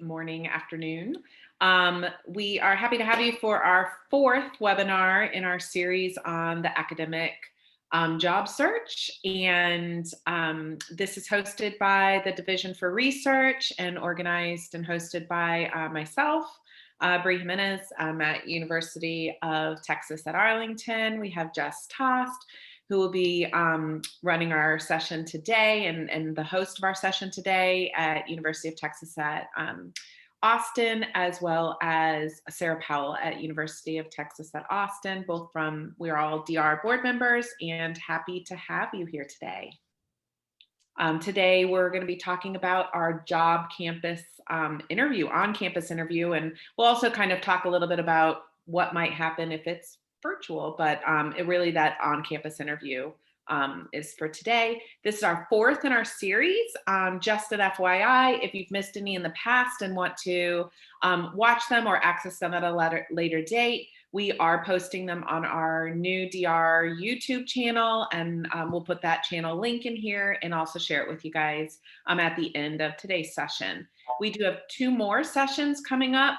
morning, afternoon. We are happy to have you for our fourth webinar in our series on the academic job search. And this is hosted by the Division for Research and organized and hosted by myself, Bree Jimenez. I'm at University of Texas at Arlington. We have Jess Tost, who will be running our session today and the host of our session today at University of Texas at Austin, as well as Sarah Powell at University of Texas at Austin, we're all DR board members and happy to have you here today. Today, we're going to be talking about our job campus interview, on-campus interview, and we'll also kind of talk a little bit about what might happen if it's virtual, but that on-campus interview is for today. This is our fourth in our series. Just an FYI, if you've missed any in the past and want to watch them or access them at a later date, we are posting them on our new DR YouTube channel, and we'll put that channel link in here and also share it with you guys at the end of today's session. We do have 2 more sessions coming up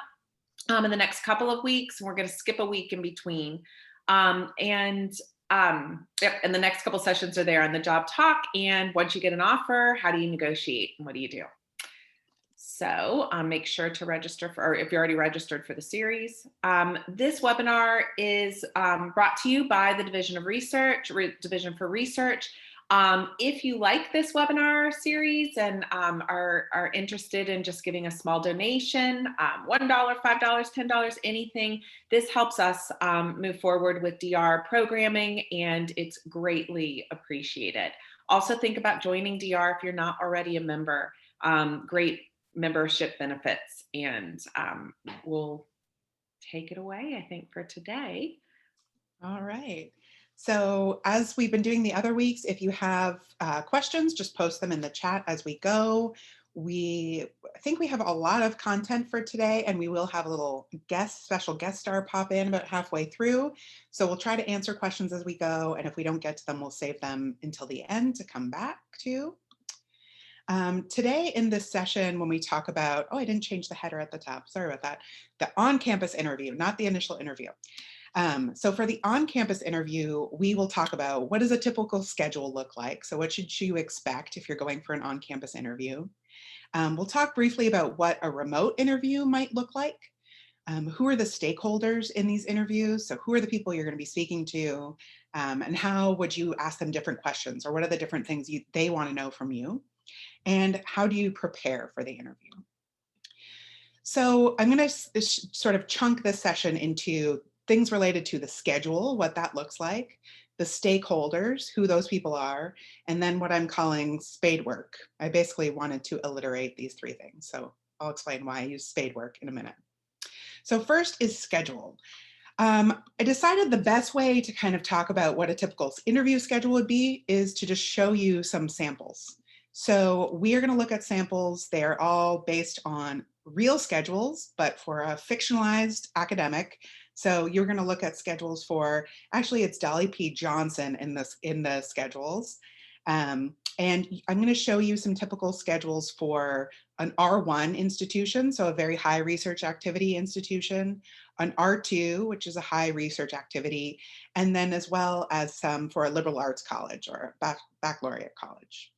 in the next couple of weeks. We're going to skip a week in between. And the next couple sessions are there on the job talk. And once you get an offer, how do you negotiate and what do you do? So make sure to register or if you're already registered for the series. This webinar is brought to you by the Division for Research. If you like this webinar series and are interested in just giving a small donation, $1, $5, $10, anything, this helps us move forward with DR programming, and it's greatly appreciated. Also think about joining DR if you're not already a member. Great membership benefits, and we'll take it away, I think, for today. All right. So as we've been doing the other weeks, if you have questions, just post them in the chat as we go. I think we have a lot of content for today, and we will have a little special guest star pop in about halfway through. So we'll try to answer questions as we go, and if we don't get to them, we'll save them until the end to come back to. Today in this session, when we talk about, I didn't change the header at the top, sorry about that, the on-campus interview, not the initial interview. So for the on-campus interview, we will talk about what does a typical schedule look like? So what should you expect if you're going for an on-campus interview? We'll talk briefly about what a remote interview might look like. Who are the stakeholders in these interviews? So who are the people you're going to be speaking to? And how would you ask them different questions? Or what are the different things they want to know from you? And how do you prepare for the interview? So I'm going to sort of chunk this session into things related to the schedule, what that looks like, the stakeholders, who those people are, and then what I'm calling spadework. I basically wanted to alliterate these 3 things. So I'll explain why I use spadework in a minute. So first is schedule. I decided the best way to kind of talk about what a typical interview schedule would be is to just show you some samples. So we are going to look at samples. They're all based on real schedules, but for a fictionalized academic. So you're going to look at schedules for, actually it's Dolly P. Johnson in the schedules. And I'm going to show you some typical schedules for an R1 institution, so a very high research activity institution, an R2, which is a high research activity, and then as well as some for a liberal arts college or a baccalaureate college.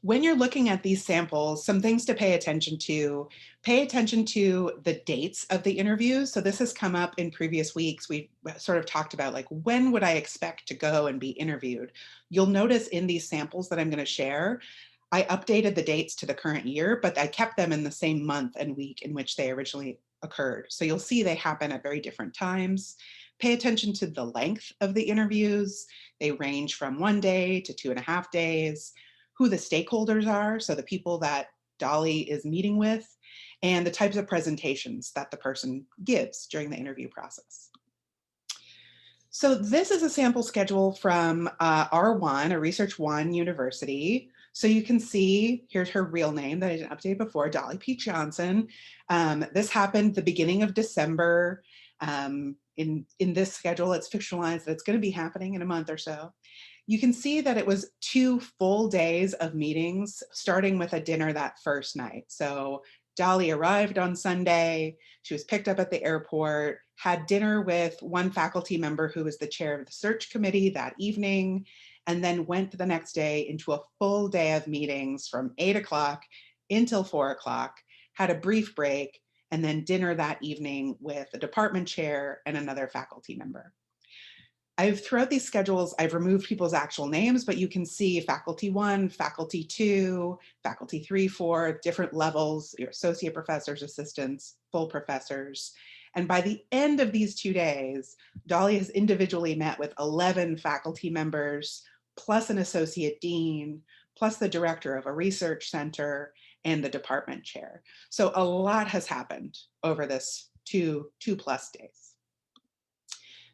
When you're looking at these samples, some things to pay attention to the dates of the interviews. So this has come up in previous weeks. We sort of talked about like, when would I expect to go and be interviewed? You'll notice in these samples that I'm going to share, I updated the dates to the current year, but I kept them in the same month and week in which they originally occurred. So you'll see they happen at very different times. Pay attention to the length of the interviews. They range from 1 day to 2.5 days. Who the stakeholders are, so the people that Dolly is meeting with, and the types of presentations that the person gives during the interview process. So this is a sample schedule from R1, a Research 1 university. So you can see, here's her real name that I didn't update before, Dolly P. Johnson. This happened the beginning of December. In this schedule, it's fictionalized that it's going to be happening in a month or so. You can see that it was 2 full days of meetings, starting with a dinner that first night. So Dolly arrived on Sunday, she was picked up at the airport, had dinner with one faculty member who was the chair of the search committee that evening, and then went the next day into a full day of meetings from 8 o'clock until 4 o'clock, had a brief break, and then dinner that evening with the department chair and another faculty member. Throughout these schedules, I've removed people's actual names, but you can see faculty 1, faculty 2, faculty 3, 4, different levels, your associate professors, assistants, full professors. And by the end of these 2 days, Dolly has individually met with 11 faculty members, plus an associate dean, plus the director of a research center and the department chair. So a lot has happened over this two plus days.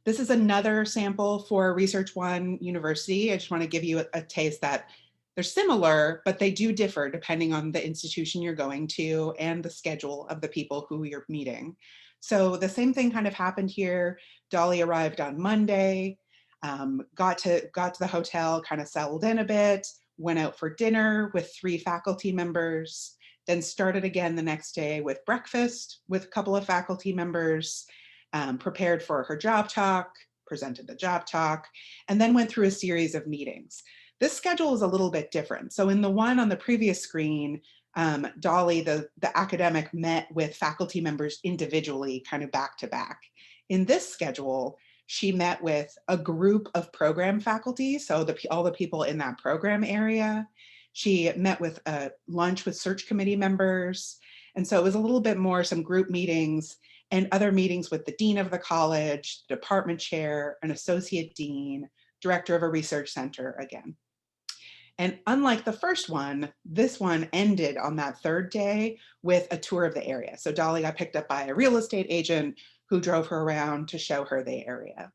This is another sample for Research One University. I just want to give you a taste that they're similar, but they do differ depending on the institution you're going to and the schedule of the people who you're meeting. So the same thing kind of happened here. Dolly arrived on Monday, got to the hotel, kind of settled in a bit, went out for dinner with 3 faculty members, then started again the next day with breakfast with a couple of faculty members, prepared for her job talk, presented the job talk, and then went through a series of meetings. This schedule is a little bit different. So in the one on the previous screen, Dolly, the academic, met with faculty members individually, kind of back to back. In this schedule, she met with a group of program faculty, so all the people in that program area. She met with a lunch with search committee members. And so it was a little bit more some group meetings and other meetings with the dean of the college, department chair, an associate dean, director of a research center again. And unlike the first one, this one ended on that third day with a tour of the area. So Dolly got picked up by a real estate agent who drove her around to show her the area.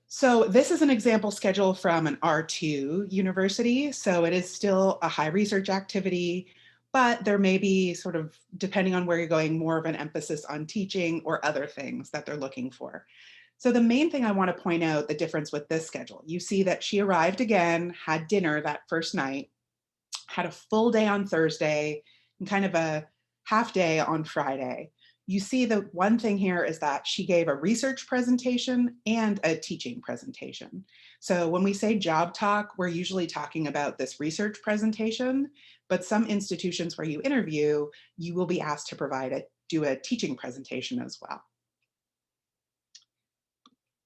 So this is an example schedule from an R2 university. So it is still a high research activity, but there may be sort of, depending on where you're going, more of an emphasis on teaching or other things that they're looking for. So the main thing I want to point out the difference with this schedule, you see that she arrived again, had dinner that first night, had a full day on Thursday, and kind of a half day on Friday. You see the one thing here is that she gave a research presentation and a teaching presentation. So when we say job talk, we're usually talking about this research presentation, but some institutions where you interview, you will be asked to do a teaching presentation as well.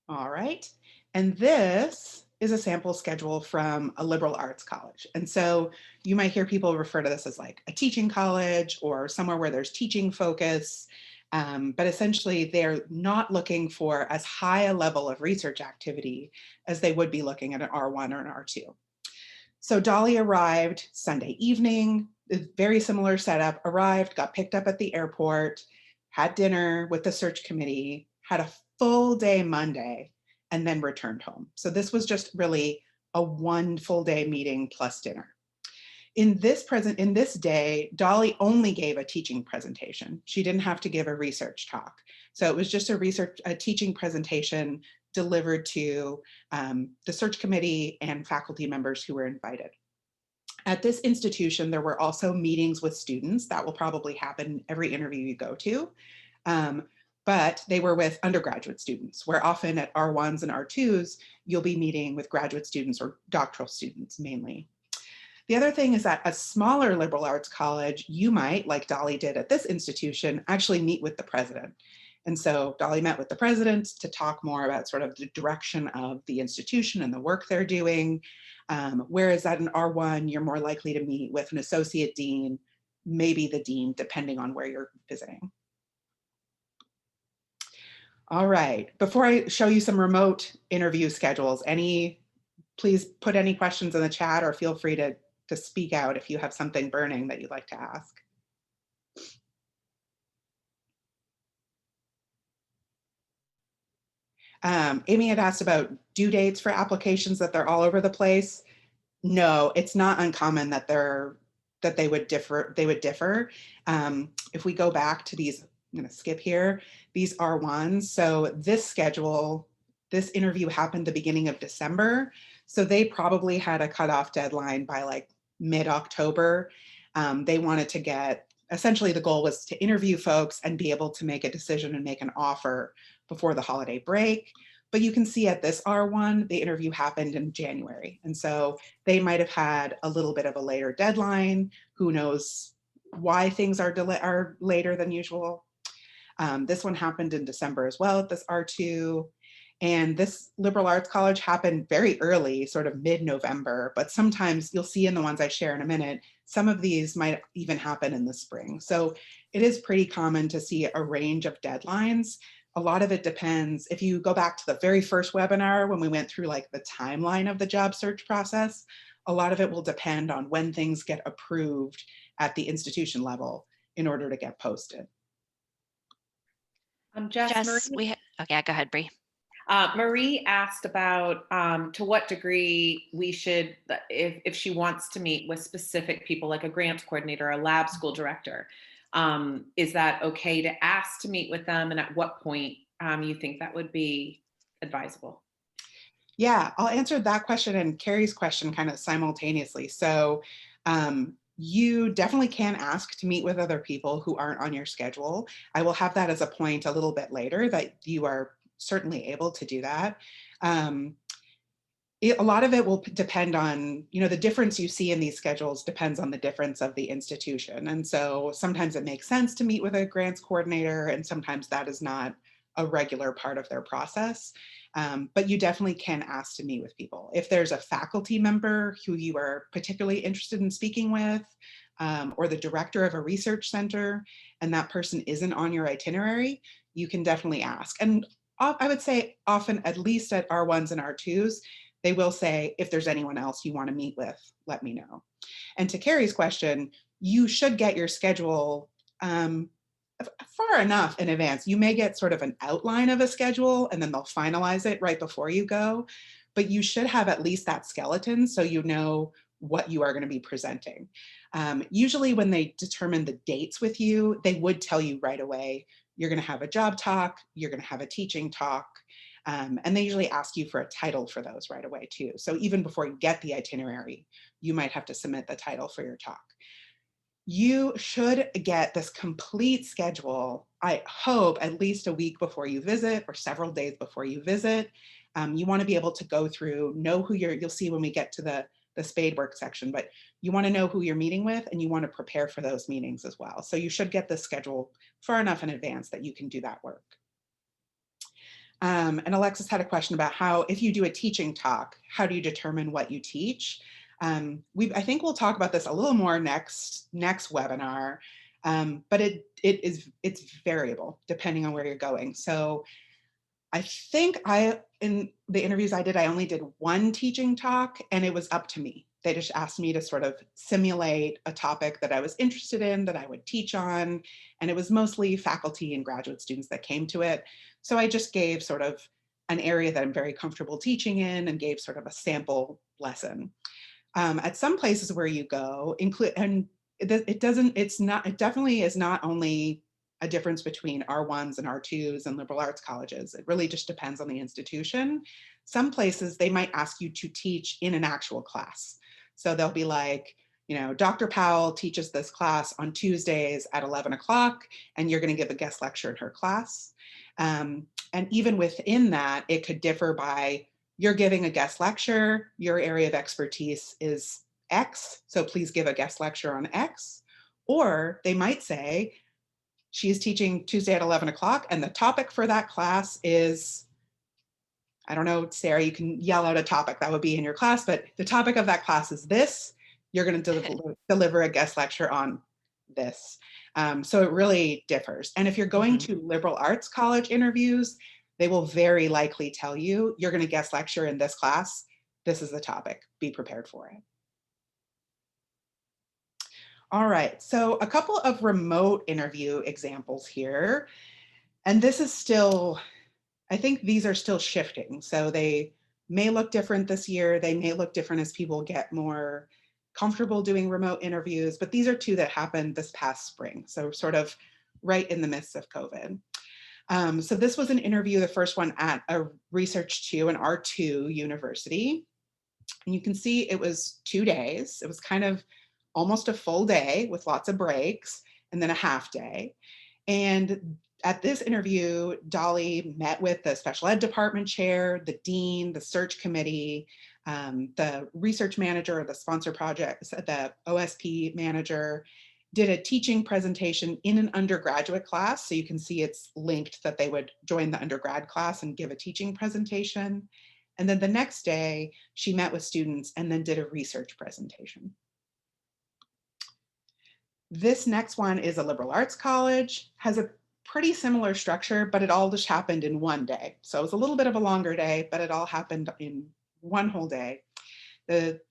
All right, and this is a sample schedule from a liberal arts college. And so you might hear people refer to this as like a teaching college or somewhere where there's teaching focus. But essentially, they're not looking for as high a level of research activity as they would be looking at an R1 or an R2. So Dolly arrived Sunday evening, very similar setup, arrived, got picked up at the airport, had dinner with the search committee, had a full day Monday, and then returned home. So this was just really a 1 full day meeting plus dinner. In this day, Dolly only gave a teaching presentation. She didn't have to give a research talk. So it was just a teaching presentation delivered to the search committee and faculty members who were invited. At this institution, there were also meetings with students. That will probably happen every interview you go to. But they were with undergraduate students, where often at R1s and R2s, you'll be meeting with graduate students or doctoral students mainly. The other thing is that a smaller liberal arts college, you might, like Dolly did at this institution, actually meet with the president. And so Dolly met with the president to talk more about sort of the direction of the institution and the work they're doing. Whereas at an R1, you're more likely to meet with an associate dean, maybe the dean, depending on where you're visiting. All right, before I show you some remote interview schedules, please put any questions in the chat or feel free to speak out if you have something burning that you'd like to ask. Amy had asked about due dates for applications, that they're all over the place. No, it's not uncommon that they would differ. If we go back to these, I'm going to skip here, these R1s. So this schedule, this interview happened the beginning of December. So they probably had a cutoff deadline by like mid-October. They wanted to get, essentially the goal was to interview folks and be able to make a decision and make an offer before the holiday break. But you can see at this R1, the interview happened in January. And so they might have had a little bit of a later deadline. Who knows why things are later than usual. This one happened in December as well at this R2. And this liberal arts college happened very early, sort of mid-November, but sometimes you'll see in the ones I share in a minute, some of these might even happen in the spring. So it is pretty common to see a range of deadlines. A lot of it depends. If you go back to the very first webinar when we went through like the timeline of the job search process, a lot of it will depend on when things get approved at the institution level in order to get posted. Jess, Marie, okay, go ahead, Bree. Marie asked about to what degree we should, if she wants to meet with specific people like a grants coordinator, a lab school director, is that okay to ask to meet with them? And at what point you think that would be advisable? Yeah, I'll answer that question and Carrie's question kind of simultaneously. So you definitely can ask to meet with other people who aren't on your schedule. I will have that as a point a little bit later that you are certainly able to do that. A lot of it will depend on, the difference you see in these schedules depends on the difference of the institution. And so sometimes it makes sense to meet with a grants coordinator, and sometimes that is not a regular part of their process. But you definitely can ask to meet with people. If there's a faculty member who you are particularly interested in speaking with, or the director of a research center, and that person isn't on your itinerary, you can definitely ask. And I would say often, at least at R1s and R2s, they will say, if there's anyone else you want to meet with, let me know. And to Carrie's question, you should get your schedule far enough in advance. You may get sort of an outline of a schedule and then they'll finalize it right before you go, but you should have at least that skeleton so you know what you are going to be presenting. Usually when they determine the dates with you, they would tell you right away, you're going to have a job talk, you're going to have a teaching talk, and they usually ask you for a title for those right away too. So even before you get the itinerary, you might have to submit the title for your talk. You should get this complete schedule, I hope, at least a week before you visit or several days before you visit. You want to be able to go through, know who you'll see when we get to the spadework section, but you want to know who you're meeting with and you want to prepare for those meetings as well. So you should get the schedule far enough in advance that you can do that work. And Alexis had a question about how, if you do a teaching talk, how do you determine what you teach? I think we'll talk about this a little more next webinar, but it's variable depending on where you're going. So I think in the interviews I did, I only did one teaching talk and it was up to me. They just asked me to sort of simulate a topic that I was interested in, that I would teach on. And it was mostly faculty and graduate students that came to it. So I just gave sort of an area that I'm very comfortable teaching in and gave sort of a sample lesson. At some places where you go, it definitely is not only a difference between R1s and R2s and liberal arts colleges. It really just depends on the institution. Some places they might ask you to teach in an actual class. So they'll be like, Dr. Powell teaches this class on Tuesdays at 11 o'clock, and you're going to give a guest lecture in her class. And even within that, it could differ by, you're giving a guest lecture, your area of expertise is X, so please give a guest lecture on X. Or they might say, she's teaching Tuesday at 11 o'clock, and the topic for that class is, I don't know, Sarah, you can yell out a topic that would be in your class, but the topic of that class is this. You're going to deliver a guest lecture on this. So it really differs. And if you're going to liberal arts college interviews, they will very likely tell you, you're going to guest lecture in this class. This is the topic. Be prepared for it. All right, so a couple of remote interview examples here. And this is still, I think these are still shifting. So they may look different this year. They may look different as people get more comfortable doing remote interviews, but these are two that happened this past spring. So sort of right in the midst of COVID. So this was an interview, the first one at a Research 2, an R2 university. And you can see it was 2 days. It was kind of almost a full day with lots of breaks and then a half day. And at this interview, Dolly met with the special ed department chair, the dean, the search committee, the research manager, the sponsor project, the OSP manager, did a teaching presentation in an undergraduate class. So you can see it's linked that they would join the undergrad class and give a teaching presentation. And then the next day, she met with students and then did a research presentation. This next one is a liberal arts college, has a pretty similar structure, but it all just happened in one day. So it was a little bit of a longer day, but it all happened in one whole day.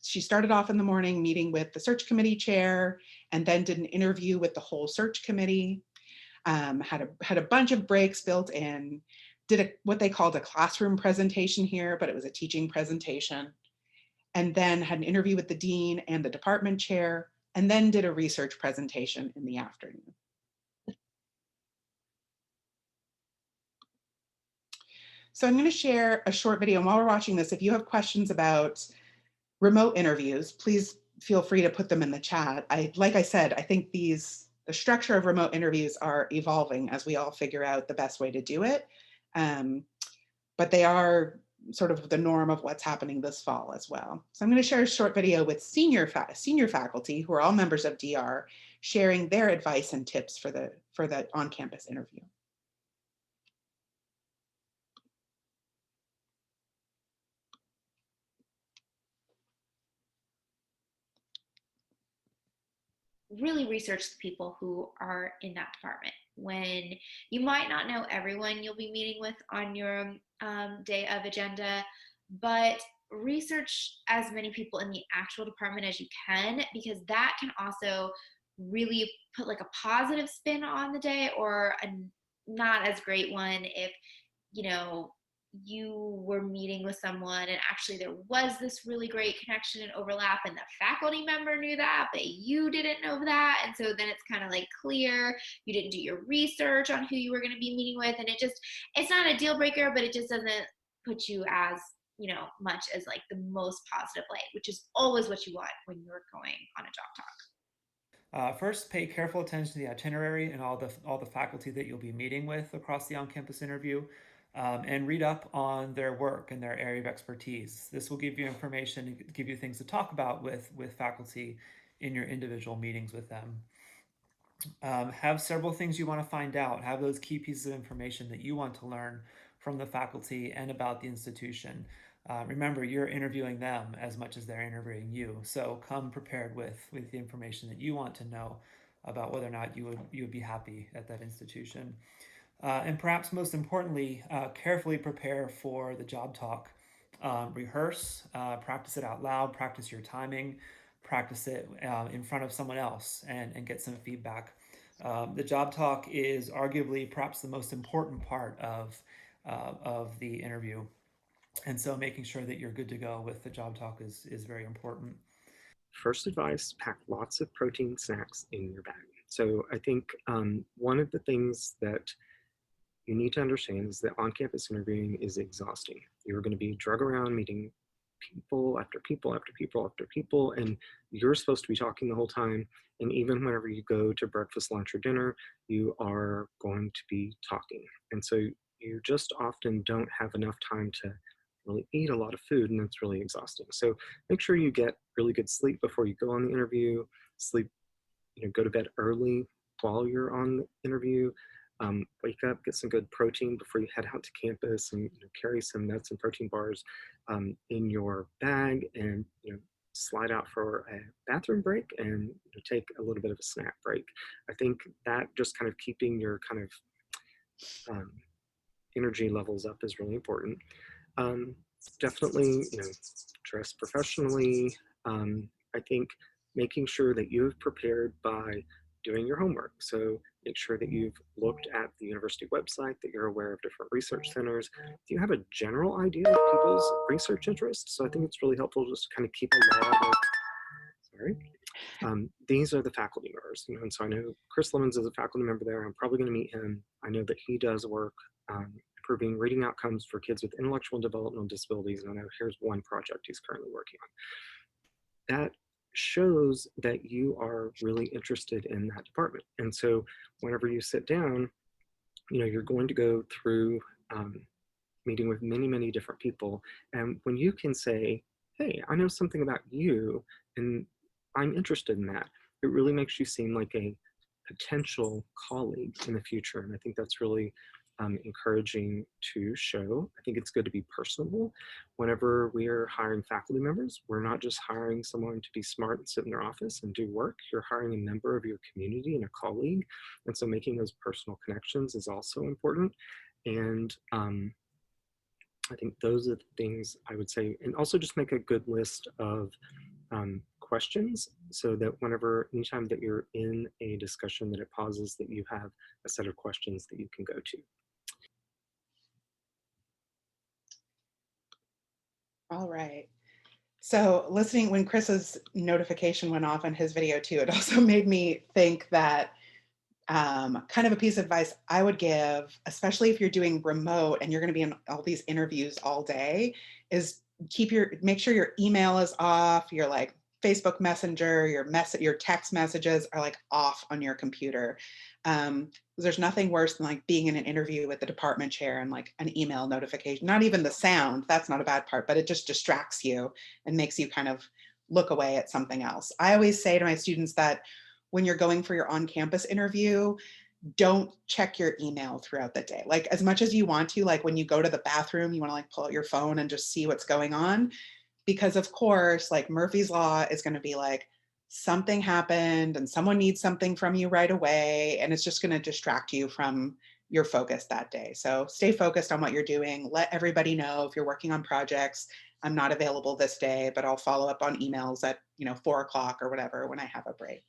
She started off in the morning meeting with the search committee chair and then did an interview with the whole search committee, had a bunch of breaks built in, did what they called a classroom presentation here, but it was a teaching presentation, and then had an interview with the dean and the department chair, and then did a research presentation in the afternoon. So I'm going to share a short video. And while we're watching this, if you have questions about remote interviews, please feel free to put them in the chat. Like I said, I think the structure of remote interviews are evolving as we all figure out the best way to do it. But they are sort of the norm of what's happening this fall as well. So I'm going to share a short video with senior faculty who are all members of DR, sharing their advice and tips for the on-campus interview. Really research the people who are in that department. When you might not know everyone you'll be meeting with on your day of agenda, but research as many people in the actual department as you can, because that can also really put like a positive spin on the day, or a not as great one if you know you were meeting with someone and actually there was this really great connection and overlap and the faculty member knew that but you didn't know that, and so then it's kind of like clear you didn't do your research on who you were going to be meeting with, and it's not a deal breaker, but it just doesn't put you as much as like the most positive light, which is always what you want when you're going on a job talk. First, pay careful attention to the itinerary and all the faculty that you'll be meeting with across the on-campus interview, and read up on their work and their area of expertise. This will give you information, give you things to talk about with faculty in your individual meetings with them. Have several things you want to find out. Have those key pieces of information that you want to learn from the faculty and about the institution. Remember, you're interviewing them as much as they're interviewing you. So come prepared with the information that you want to know about whether or not you would be happy at that institution. And perhaps most importantly, carefully prepare for the job talk. Rehearse, practice it out loud, practice your timing, practice it in front of someone else and get some feedback. The job talk is arguably perhaps the most important part of the interview. And so making sure that you're good to go with the job talk is very important. First advice, pack lots of protein snacks in your bag. So I think one of the things that you need to understand is that on-campus interviewing is exhausting. You're going to be drug around meeting people after people after people after people, and you're supposed to be talking the whole time. And even whenever you go to breakfast, lunch, or dinner, you are going to be talking. And so you just often don't have enough time to really eat a lot of food, and it's really exhausting. So make sure you get really good sleep before you go on the interview. Sleep, go to bed early while you're on the interview. Wake up, get some good protein before you head out to campus, and carry some nuts and protein bars in your bag, and slide out for a bathroom break and take a little bit of a snack break. I think that just kind of keeping your kind of energy levels up is really important. Definitely, dress professionally. I think making sure that you have prepared by doing your homework. So make sure that you've looked at the university website, that you're aware of different research centers. Do you have a general idea of people's research interests? So I think it's really helpful just to kind of keep a log of, these are the faculty members, and so I know Chris Lemons is a faculty member there. I'm probably going to meet him. I know that he does work improving reading outcomes for kids with intellectual and developmental disabilities. And I know here's one project he's currently working on. That shows that you are really interested in that department. And so whenever you sit down, you're going to go through meeting with many, many different people. And when you can say, hey, I know something about you and I'm interested in that, it really makes you seem like a potential colleague in the future. And I think that's really encouraging to show. I think it's good to be personable. Whenever we are hiring faculty members, we're not just hiring someone to be smart and sit in their office and do work. You're hiring a member of your community and a colleague. And so making those personal connections is also important. And I think those are the things I would say. And also just make a good list of questions so that anytime that you're in a discussion that it pauses, that you have a set of questions that you can go to. All right. So listening, when Chris's notification went off on his video too, it also made me think that kind of a piece of advice I would give, especially if you're doing remote and you're going to be in all these interviews all day, is make sure your email is off, your like Facebook Messenger, your text messages are like off on your computer. There's nothing worse than like being in an interview with the department chair and like an email notification, not even the sound, that's not a bad part, but it just distracts you and makes you kind of look away at something else. I always say to my students that when you're going for your on-campus interview, don't check your email throughout the day. Like as much as you want to, like when you go to the bathroom, you want to like pull out your phone and just see what's going on. Because of course, like Murphy's Law is going to be like, something happened and someone needs something from you right away. And it's just going to distract you from your focus that day. So stay focused on what you're doing. Let everybody know if you're working on projects, I'm not available this day, but I'll follow up on emails at 4 o'clock or whatever when I have a break.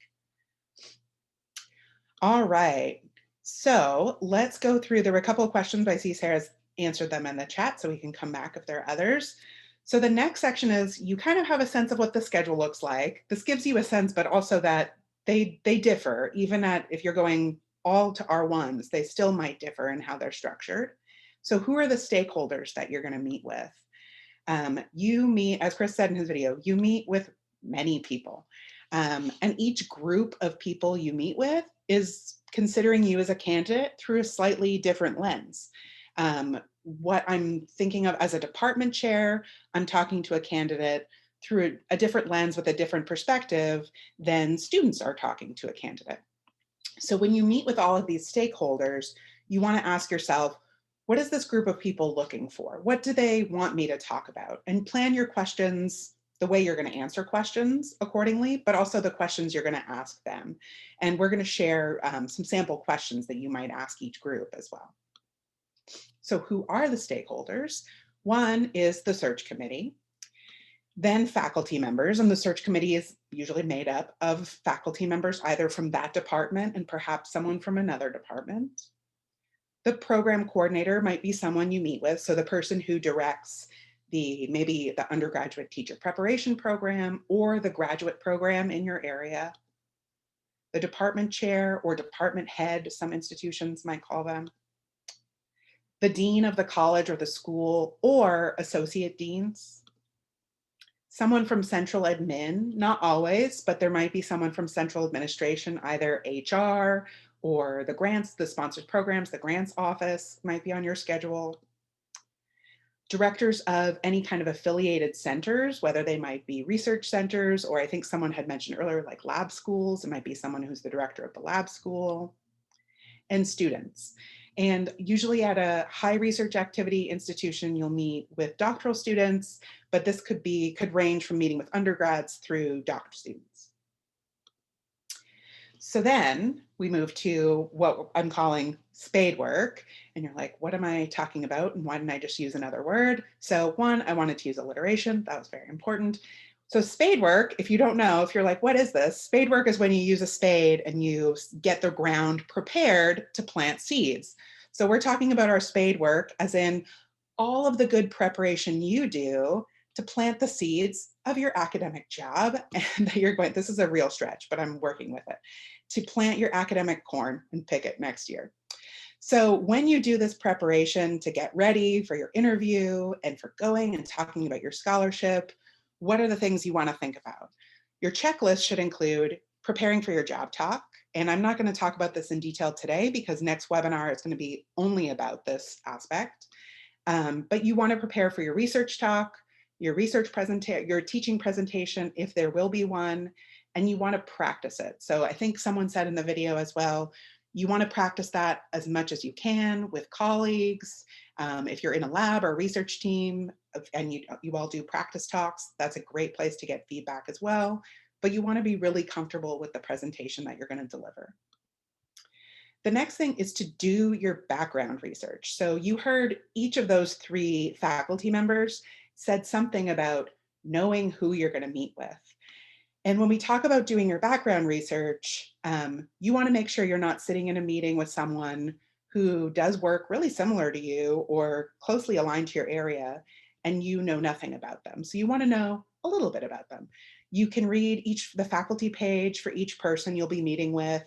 All right, so let's go through. There were a couple of questions. I see Sarah's answered them in the chat, so we can come back if there are others. So the next section is you kind of have a sense of what the schedule looks like. This gives you a sense, but also that they differ. Even if you're going all to R1s, they still might differ in how they're structured. So who are the stakeholders that you're going to meet with? You meet, as Chris said in his video, you meet with many people. And each group of people you meet with is considering you as a candidate through a slightly different lens. What I'm thinking of as a department chair, I'm talking to a candidate through a different lens with a different perspective than students are talking to a candidate. So when you meet with all of these stakeholders, you want to ask yourself, what is this group of people looking for? What do they want me to talk about? And plan your questions the way you're going to answer questions accordingly, but also the questions you're going to ask them. And we're going to share some sample questions that you might ask each group as well. So who are the stakeholders? One is the search committee, then faculty members, and the search committee is usually made up of faculty members either from that department and perhaps someone from another department. The program coordinator might be someone you meet with, so the person who directs maybe the undergraduate teacher preparation program or the graduate program in your area. The department chair or department head, some institutions might call them. The dean of the college or the school or associate deans. Someone from central admin, not always, but there might be someone from central administration, either HR or the grants, the sponsored programs, the grants office might be on your schedule. Directors of any kind of affiliated centers, whether they might be research centers, or I think someone had mentioned earlier, like lab schools, it might be someone who's the director of the lab school, and students. And usually at a high research activity institution, you'll meet with doctoral students, but this could range from meeting with undergrads through doctoral students. So then we move to what I'm calling spade work. And you're like, what am I talking about? And why didn't I just use another word? So one, I wanted to use alliteration. That was very important. So spade work, if you don't know, if you're like, what is this? Spade work is when you use a spade and you get the ground prepared to plant seeds. So we're talking about our spade work as in all of the good preparation you do to plant the seeds of your academic job. And that you're going, this is a real stretch, but I'm working with it, to plant your academic corn and pick it next year. So when you do this preparation to get ready for your interview and for going and talking about your scholarship, what are the things you want to think about? Your checklist should include preparing for your job talk. And I'm not going to talk about this in detail today because next webinar is going to be only about this aspect. But you want to prepare for your research talk, your research presentation, your teaching presentation, if there will be one, and you want to practice it. So I think someone said in the video as well, you want to practice that as much as you can with colleagues. If you're in a lab or research team and you all do practice talks, that's a great place to get feedback as well. But you want to be really comfortable with the presentation that you're going to deliver. The next thing is to do your background research. So you heard each of those 3 faculty members said something about knowing who you're going to meet with. And when we talk about doing your background research, you want to make sure you're not sitting in a meeting with someone who does work really similar to you or closely aligned to your area, and you know nothing about them. So you want to know a little bit about them. You can read the faculty page for each person you'll be meeting with.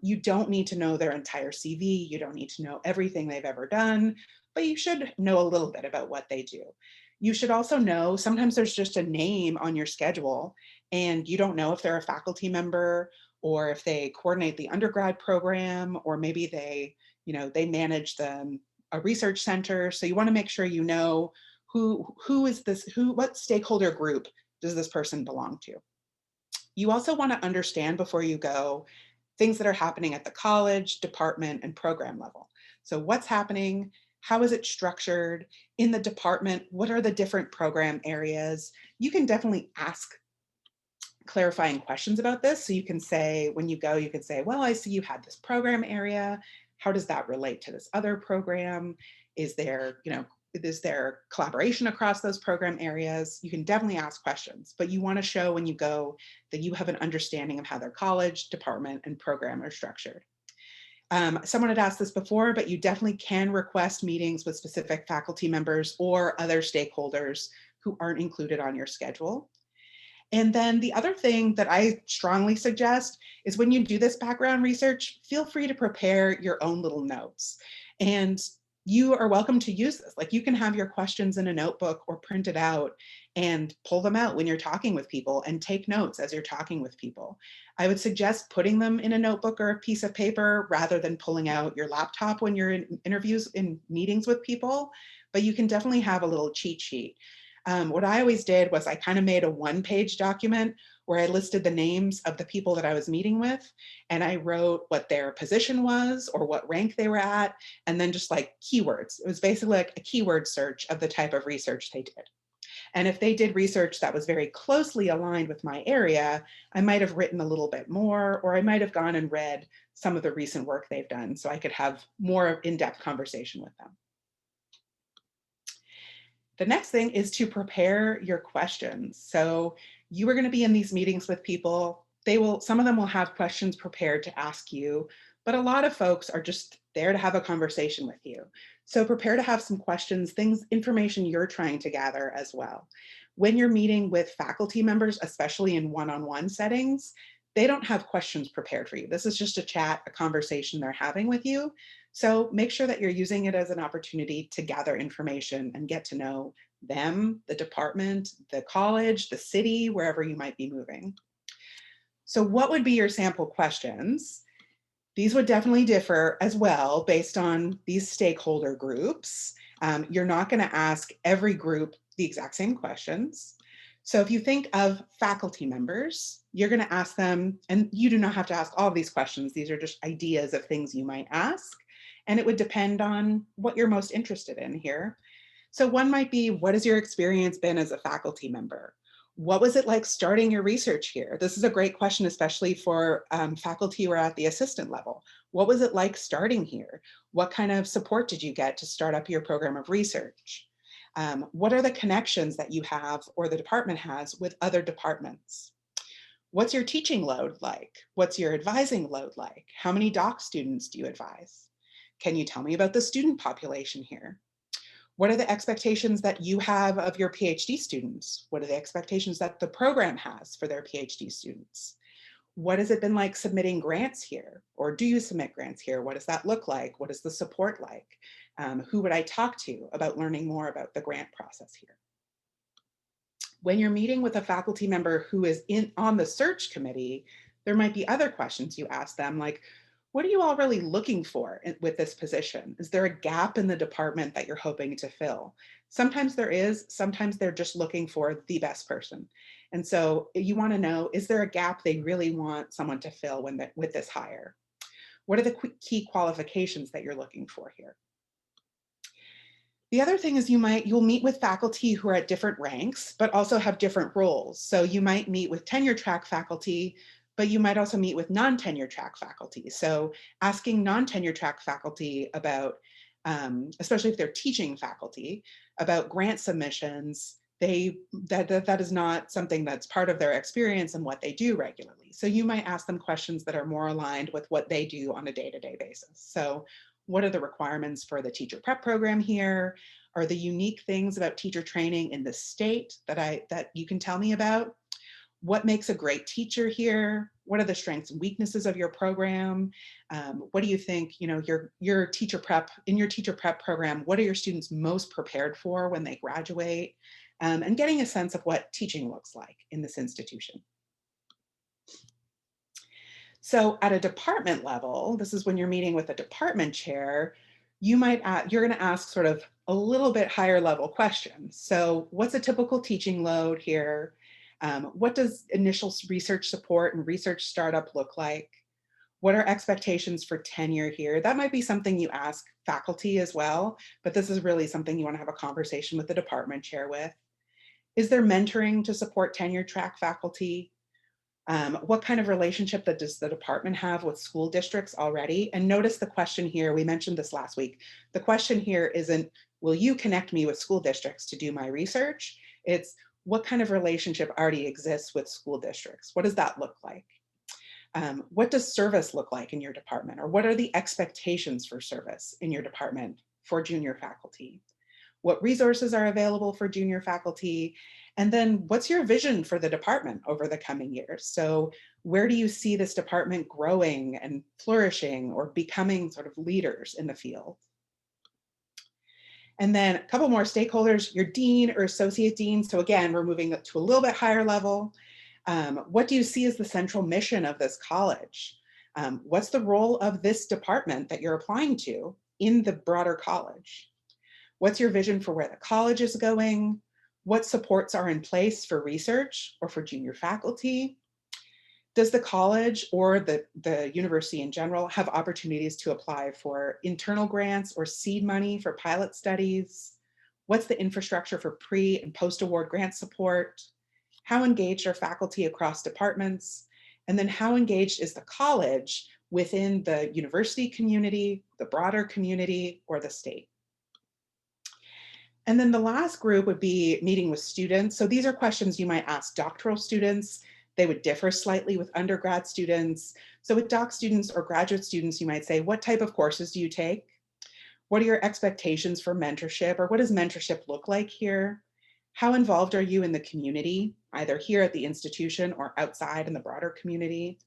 You don't need to know their entire CV. You don't need to know everything they've ever done, but you should know a little bit about what they do. You should also know sometimes there's just a name on your schedule and you don't know if they're a faculty member or if they coordinate the undergrad program, or maybe they manage a research center. So you want to make sure you know who is this, what stakeholder group does this person belong to. You also want to understand before you go things that are happening at the college, department, and program level. So what's happening? How is it structured? In the department, what are the different program areas? You can definitely ask clarifying questions about this. So you can say, when you go, you can say, well, I see you had this program area. How does that relate to this other program? Is there collaboration across those program areas? You can definitely ask questions, but you want to show when you go that you have an understanding of how their college, department, and program are structured. Someone had asked this before, but you definitely can request meetings with specific faculty members or other stakeholders who aren't included on your schedule. And then the other thing that I strongly suggest is when you do this background research, feel free to prepare your own little notes. And you are welcome to use this. Like, you can have your questions in a notebook or print it out and pull them out when you're talking with people and take notes as you're talking with people. I would suggest putting them in a notebook or a piece of paper rather than pulling out your laptop when you're in interviews, in meetings with people, but you can definitely have a little cheat sheet. What I always did was I kind of made a 1-page document where I listed the names of the people that I was meeting with, and I wrote what their position was or what rank they were at, and then just like keywords. It was basically like a keyword search of the type of research they did. And if they did research that was very closely aligned with my area, I might have written a little bit more, or I might have gone and read some of the recent work they've done so I could have more in-depth conversation with them. The next thing is to prepare your questions. So you are going to be in these meetings with people. Some of them will have questions prepared to ask you, but a lot of folks are just there to have a conversation with you. So prepare to have some questions, information you're trying to gather as well. When you're meeting with faculty members, especially in one-on-one settings, they don't have questions prepared for you. This is just a chat, a conversation they're having with you. So make sure that you're using it as an opportunity to gather information and get to know them, the department, the college, the city, wherever you might be moving. So what would be your sample questions? These would definitely differ as well based on these stakeholder groups. You're not going to ask every group the exact same questions. So if you think of faculty members, you're going to ask them, and you do not have to ask all of these questions. These are just ideas of things you might ask. And it would depend on what you're most interested in here. So one might be, what has your experience been as a faculty member? What was it like starting your research here? This is a great question, especially for faculty who are at the assistant level. What was it like starting here? What kind of support did you get to start up your program of research? What are the connections that you have or the department has with other departments? What's your teaching load like? What's your advising load like? How many doc students do you advise? Can you tell me about the student population here? What are the expectations that you have of your PhD students? What are the expectations that the program has for their PhD students? What has it been like submitting grants here? Or do you submit grants here? What does that look like? What is the support like? Who would I talk to about learning more about the grant process here? When you're meeting with a faculty member who is on the search committee, there might be other questions you ask them, like, what are you all really looking for with this position? Is there a gap in the department that you're hoping to fill? Sometimes there is, sometimes they're just looking for the best person. And so you want to know, is there a gap they really want someone to fill with this hire? What are the key qualifications that you're looking for here? The other thing is you'll meet with faculty who are at different ranks, but also have different roles. So you might meet with tenure track faculty, but you might also meet with non-tenure track faculty. So asking non-tenure track faculty about, especially if they're teaching faculty, about grant submissions, that is not something that's part of their experience and what they do regularly. So you might ask them questions that are more aligned with what they do on a day-to-day basis. So what are the requirements for the teacher prep program here? Are the unique things about teacher training in the state that you can tell me about? What makes a great teacher here? What are the strengths and weaknesses of your program? What do you think, your teacher prep, in your teacher prep program, what are your students most prepared for when they graduate? And getting a sense of what teaching looks like in this institution. So at a department level, this is when you're meeting with a department chair, you're going to ask sort of a little bit higher level questions. So what's a typical teaching load here? What does initial research support and research startup look like? What are expectations for tenure here? That might be something you ask faculty as well, but this is really something you want to have a conversation with the department chair with. Is there mentoring to support tenure track faculty? What kind of relationship does the department have with school districts already? And notice the question here, we mentioned this last week. The question here isn't, will you connect me with school districts to do my research? It's what kind of relationship already exists with school districts? What does that look like? What does service look like in your department? Or what are the expectations for service in your department for junior faculty? What resources are available for junior faculty? And then what's your vision for the department over the coming years? So where do you see this department growing and flourishing or becoming sort of leaders in the field? And then a couple more stakeholders, your dean or associate dean. So again, we're moving up to a little bit higher level. What do you see as the central mission of this college? What's the role of this department that you're applying to in the broader college? What's your vision for where the college is going? What supports are in place for research or for junior faculty? Does the college or the university in general have opportunities to apply for internal grants or seed money for pilot studies? What's the infrastructure for pre and post-award grant support? How engaged are faculty across departments? And then how engaged is the college within the university community, the broader community, or the state? And then the last group would be meeting with students. So these are questions you might ask doctoral students. They would differ slightly with undergrad students. So with doc students or graduate students, you might say, what type of courses do you take? What are your expectations for mentorship, or what does mentorship look like here? How involved are you in the community, either here at the institution or outside in the broader community?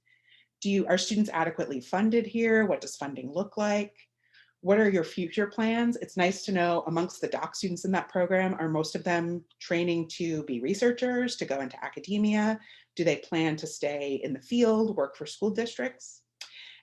Are students adequately funded here? What does funding look like? What are your future plans? It's nice to know amongst the doc students in that program, are most of them training to be researchers, to go into academia? Do they plan to stay in the field, work for school districts?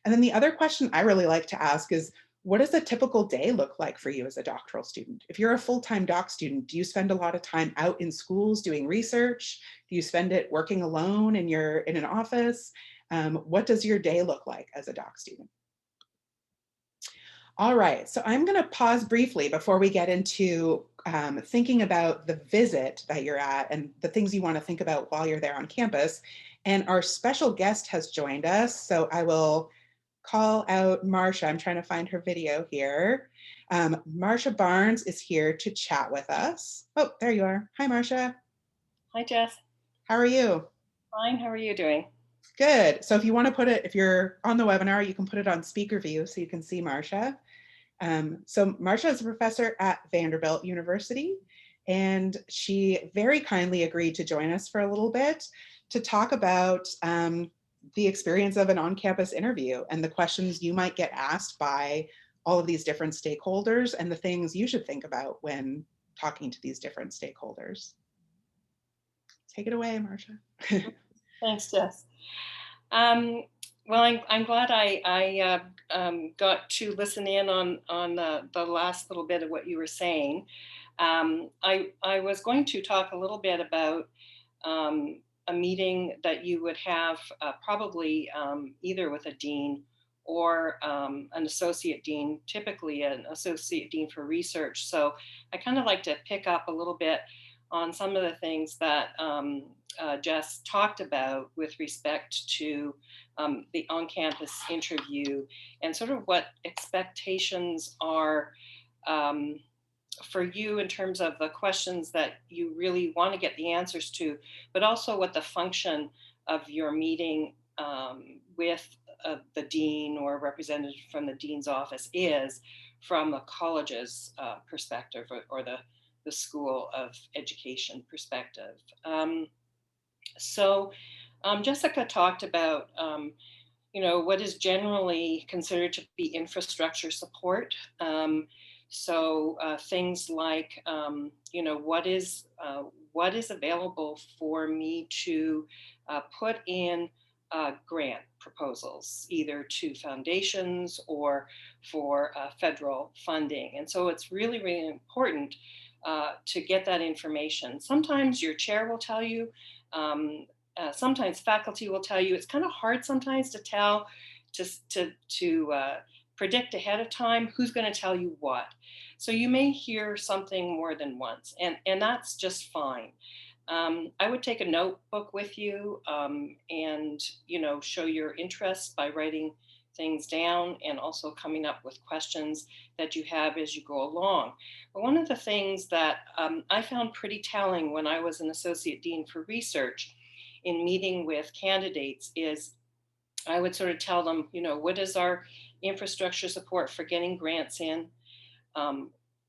And then the other question I really like to ask is, what does a typical day look like for you as a doctoral student? If you're a full-time doc student, do you spend a lot of time out in schools doing research? Do you spend it working alone in an office? What does your day look like as a doc student? All right, so I'm going to pause briefly before we get into thinking about the visit that you're at and the things you want to think about while you're there on campus. And our special guest has joined us, so I will call out Marsha. I'm trying to find her video here. Marsha Barnes is here to chat with us. Oh, there you are. Hi, Marsha. Hi, Jess. How are you? Fine. How are you doing? Good. So if you want to put it, if you're on the webinar, you can put it on speaker view so you can see Marsha. So Marsha is a professor at Vanderbilt University, and she very kindly agreed to join us for a little bit to talk about the experience of an on-campus interview and the questions you might get asked by all of these different stakeholders and the things you should think about when talking to these different stakeholders. Take it away, Marcia. Thanks, Jess. Well, I'm glad I got to listen in on the last little bit of what you were saying. I was going to talk a little bit about a meeting that you would have probably either with a dean or an associate dean, typically an associate dean for research. So I kind of like to pick up a little bit on some of the things that Jess talked about with respect to the on-campus interview and sort of what expectations are for you in terms of the questions that you really want to get the answers to, but also what the function of your meeting with the dean or representative from the dean's office is from a college's perspective or the school of education perspective. So Jessica talked about what is generally considered to be infrastructure support. So things like, what is available for me to put in grant proposals, either to foundations or for federal funding. And so it's really, really important to get that information. Sometimes your chair will tell you, sometimes faculty will tell you. It's kind of hard sometimes to tell, to predict ahead of time who's going to tell you what. So you may hear something more than once, and that's just fine. I would take a notebook with you and show your interest by writing things down and also coming up with questions that you have as you go along. But one of the things that I found pretty telling when I was an associate dean for research in meeting with candidates is I would sort of tell them, what is our infrastructure support for getting grants in?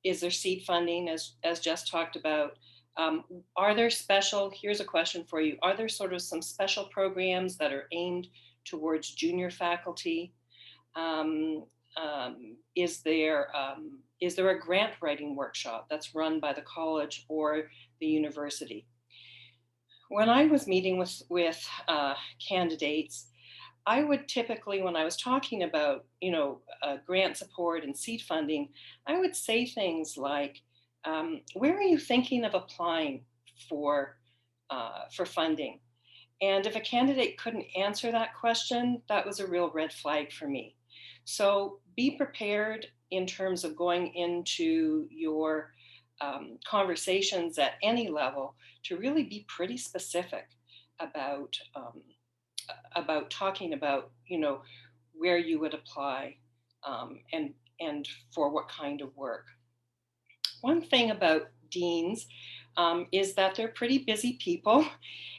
Is there seed funding, as Jess talked about? Are there here's a question for you, are there sort of some special programs that are aimed towards junior faculty? Is there a grant writing workshop that's run by the college or the university? When I was meeting with candidates, I would typically, when I was talking about, grant support and seed funding, I would say things like, where are you thinking of applying for funding? And if a candidate couldn't answer that question, that was a real red flag for me. So be prepared in terms of going into your conversations at any level to really be pretty specific about talking about, where you would apply and for what kind of work. One thing about deans is that they're pretty busy people.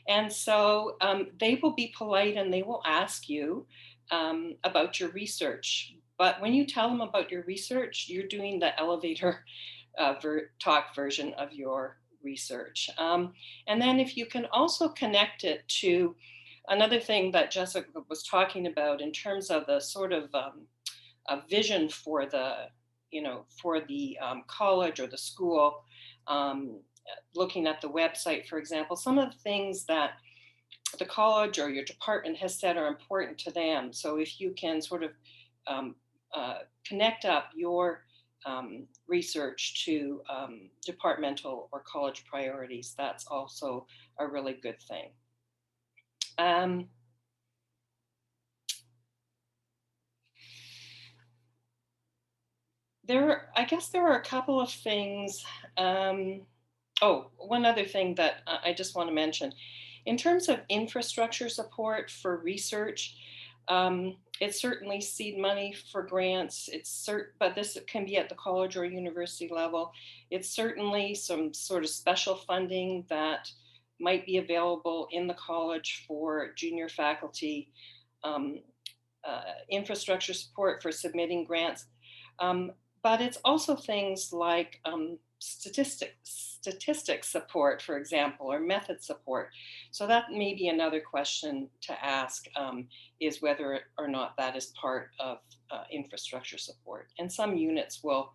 And so they will be polite and they will ask you about your research. But when you tell them about your research, you're doing the elevator talk version of your research. And then if you can also connect it to another thing that Jessica was talking about in terms of the sort of a vision for the college or the school, looking at the website, for example, some of the things that the college or your department has said are important to them. So if you can sort of connect up your research to departmental or college priorities, that's also a really good thing. I guess there are a couple of things. One other thing that I just want to mention. In terms of infrastructure support for research, it's certainly seed money for grants. But this can be at the college or university level. It's certainly some sort of special funding that might be available in the college for junior faculty, infrastructure support for submitting grants. But it's also things like statistics support, for example, or method support. So that may be another question to ask, is whether or not that is part of infrastructure support. And some units will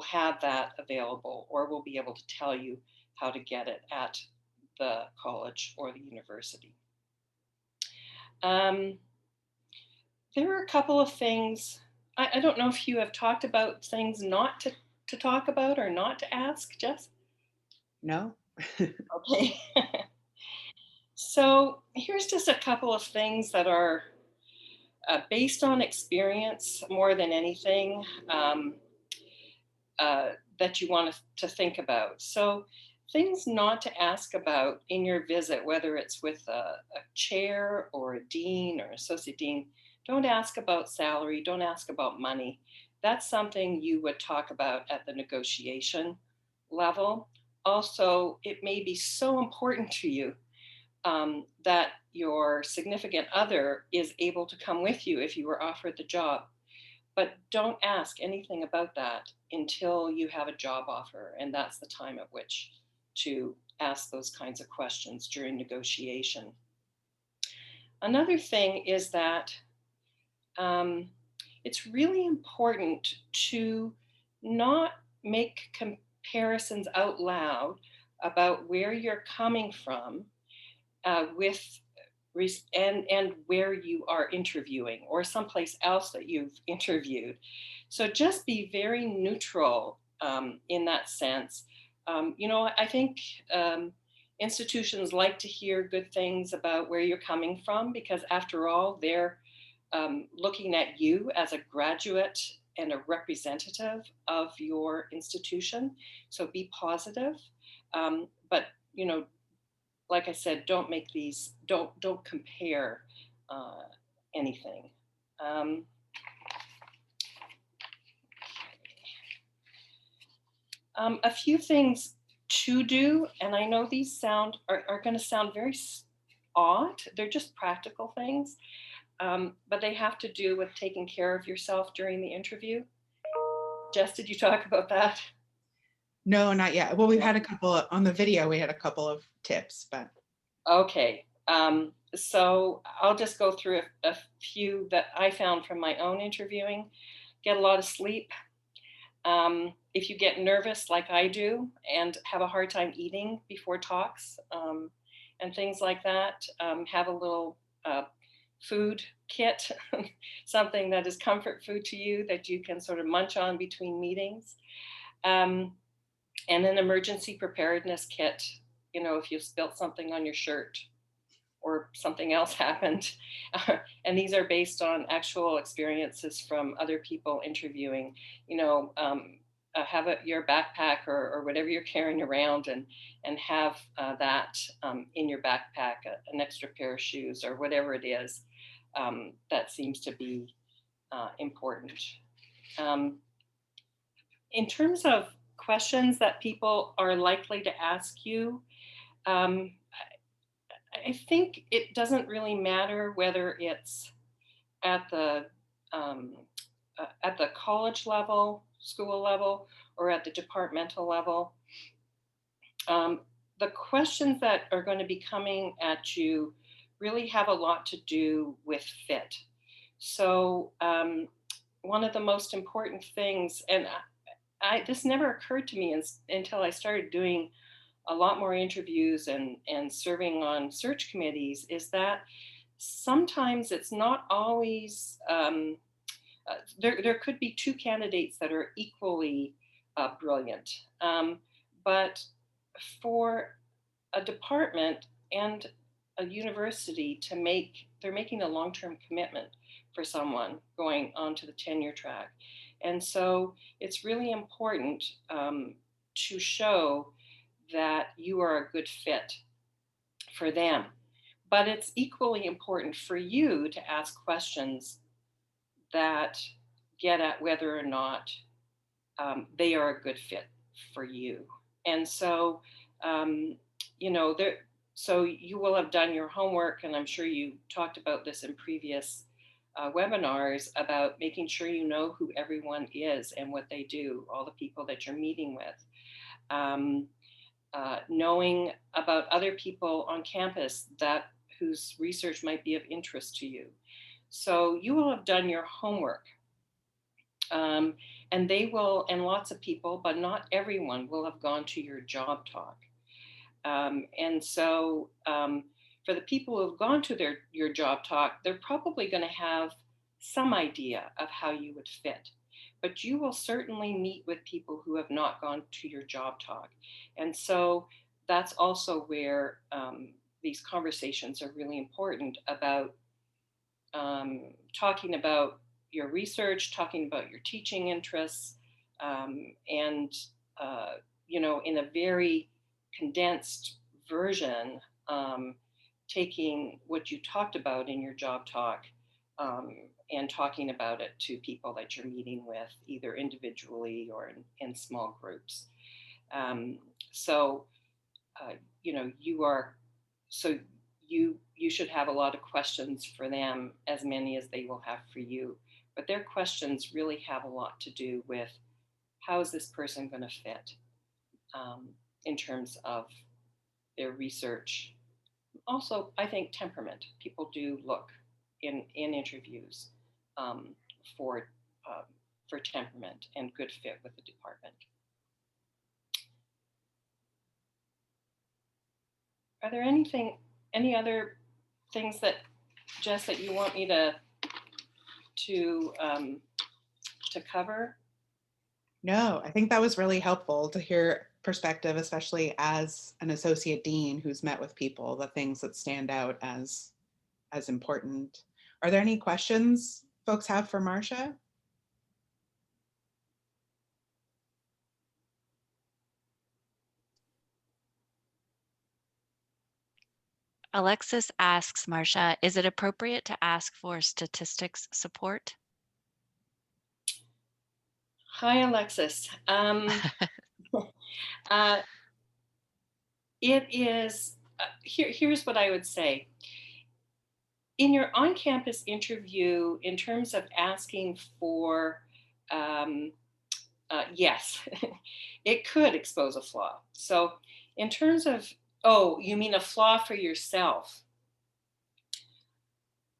have that available, or will be able to tell you how to get it at the college or the university. There are a couple of things. I don't know if you have talked about things not to talk about or not to ask, Jess? No. Okay. So here's just a couple of things that are based on experience more than anything, that you want to think about. So things not to ask about in your visit, whether it's with a chair or a dean or associate dean, don't ask about salary, don't ask about money. That's something you would talk about at the negotiation level. Also, it may be so important to you that your significant other is able to come with you if you were offered the job. But don't ask anything about that until you have a job offer. And that's the time at which to ask those kinds of questions during negotiation. Another thing is that it's really important to not make comparisons out loud about where you're coming from and where you are interviewing, or someplace else that you've interviewed. So just be very neutral in that sense. I think institutions like to hear good things about where you're coming from, because after all, they're looking at you as a graduate and a representative of your institution. So be positive, but like I said, don't compare anything. A few things to do, and I know these are going to sound very odd. They're just practical things, but they have to do with taking care of yourself during the interview. Jess, did you talk about that? No, not yet. Well, we've had a couple on the video. We had a couple of tips, but. Okay. So I'll just go through a few that I found from my own interviewing. Get a lot of sleep. If you get nervous like I do and have a hard time eating before talks and things like that, have a little food kit, something that is comfort food to you that you can sort of munch on between meetings. And an emergency preparedness kit, if you spilt something on your shirt or something else happened. And these are based on actual experiences from other people interviewing. Have your backpack or whatever you're carrying around, and have that in your backpack, an extra pair of shoes or whatever it is that seems to be important. In terms of questions that people are likely to ask you, I think it doesn't really matter whether it's at the college level, school level, or at the departmental level. The questions that are going to be coming at you really have a lot to do with fit. So one of the most important things, and this never occurred to me until I started doing a lot more interviews and serving on search committees, is that sometimes it's not always, there could be two candidates that are equally brilliant. But for a department and a university they're making a long-term commitment for someone going onto the tenure track. And so it's really important to show that you are a good fit for them. But it's equally important for you to ask questions that get at whether or not they are a good fit for you. And so, so you will have done your homework, and I'm sure you talked about this in previous webinars about making sure you know who everyone is and what they do, all the people that you're meeting with. um, knowing about other people on campus whose research might be of interest to you. So you will have done your homework. And and lots of people, but not everyone, will have gone to your job talk. And so for the people who have gone to your job talk, they're probably going to have some idea of how you would fit. But you will certainly meet with people who have not gone to your job talk. And so that's also where these conversations are really important about talking about your research, talking about your teaching interests, and in a very condensed version, taking what you talked about in your job talk and talking about it to people that you're meeting with, either individually or in small groups. So, you are so you should have a lot of questions for them, as many as they will have for you. But their questions really have a lot to do with how is this person going to fit in terms of their research. Also, I think temperament. People do look in interviews um, for for temperament and good fit with the department. Are there any other things that, Jess, that you want me to cover? No, I think that was really helpful to hear perspective, especially as an associate dean who's met with people, the things that stand out as important. Are there any questions folks have for Marcia? Alexis asks, Marcia, is it appropriate to ask for statistics support? Hi, Alexis. It is, here's what I would say. In your on-campus interview, in terms of asking for, yes, it could expose a flaw. So in terms of, oh, you mean a flaw for yourself?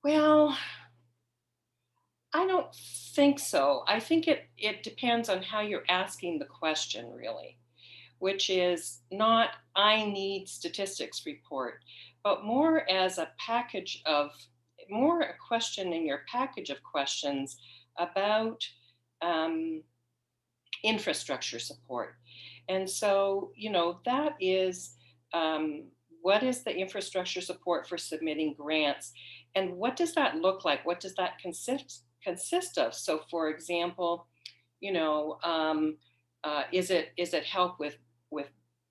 Well, I don't think so. I think it depends on how you're asking the question, really, which is not I need statistics report, but more as a more a question in your package of questions about infrastructure support. And so, that is what is the infrastructure support for submitting grants? And what does that look like? What does that consist of? So, for example, is it help with